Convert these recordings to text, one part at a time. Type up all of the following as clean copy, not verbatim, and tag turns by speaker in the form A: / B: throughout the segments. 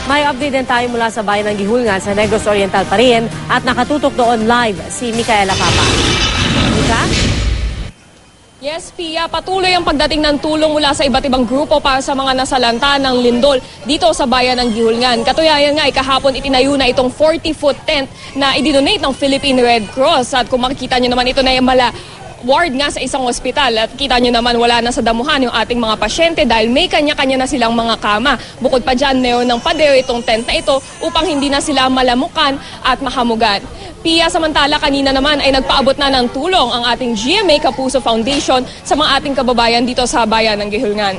A: May update din tayo mula sa bayan ng Gihulngan sa Negros Oriental pa rin at nakatutok doon live si Micaela Papa. Mika?
B: Yes, Pia, patuloy ang pagdating ng tulong mula sa iba't ibang grupo para sa mga nasalanta ng lindol dito sa bayan ng Gihulngan. Katunayan nga, kahapon itinayo na itong 40-foot tent na idinonate ng Philippine Red Cross. At kung makikita nyo naman, ito na yung ward nga sa isang ospital at kita nyo naman wala na sa damuhan yung ating mga pasyente dahil may kanya-kanya na silang mga kama. Bukod pa dyan, mayroon ng pader itong tent na ito upang hindi na sila malamukan at mahamugan. Pia, samantala kanina naman ay nagpaabot na ng tulong ang ating GMA Kapuso Foundation sa mga ating kababayan dito sa bayan ng Gihulngan.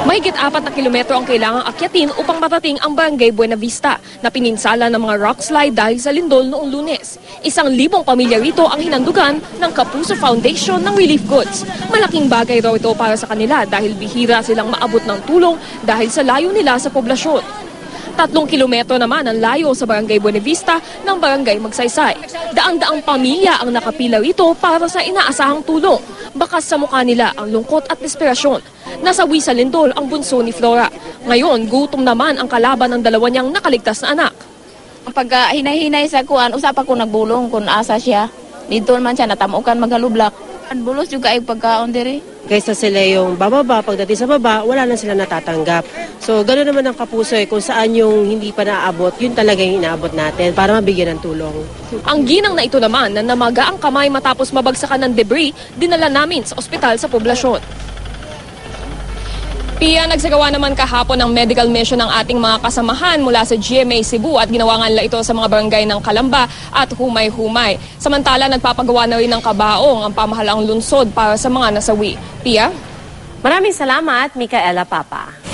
B: Mahigit 4 na kilometro ang kailangang akyatin upang matating ang Barangay Buena Vista na pininsala ng mga rock slide dahil sa lindol noong Lunes. 1,000 pamilya rito ang hinandugan ng Kapuso Foundation ng relief goods. Malaking bagay raw ito para sa kanila dahil bihira silang maabot ng tulong dahil sa layo nila sa poblasyon. 3 kilometro naman ang layo sa Barangay Buena Vista ng Barangay Magsaysay. Daang-daang pamilya ang nakapila rito para sa inaasahang tulong. Bakas sa mukha nila ang lungkot at desperasyon. Nasawi sa lindol ang bunso ni Flora. Ngayon, gutom naman ang kalaban ng dalawa niyang nakaligtas na anak.
C: Pag hinahinay sa kuan, usap ako nagbulong kung asa siya. Dito man siya natamukan magalublak. Bulos juga ay pagkaon diri.
A: Kaysa sila yung bababa, pagdating sa baba, wala na sila natatanggap. So, gano'n naman ang Kapuso kung saan yung hindi pa naabot, yun talaga yung inaabot natin para mabigyan ng tulong.
B: Ang ginang na ito naman na namaga ang kamay matapos mabagsakan ng debris, dinala namin sa ospital sa poblasyon. Pia, nagsagawa naman kahapon ng medical mission ng ating mga kasamahan mula sa GMA Cebu at ginawa nga nila ito sa mga barangay ng Calamba at Humay-Humay. Samantala, nagpapagawa na rin ng kabaong ang pamahalaang lungsod para sa mga nasawi. Pia?
A: Maraming salamat, Micaela Papa.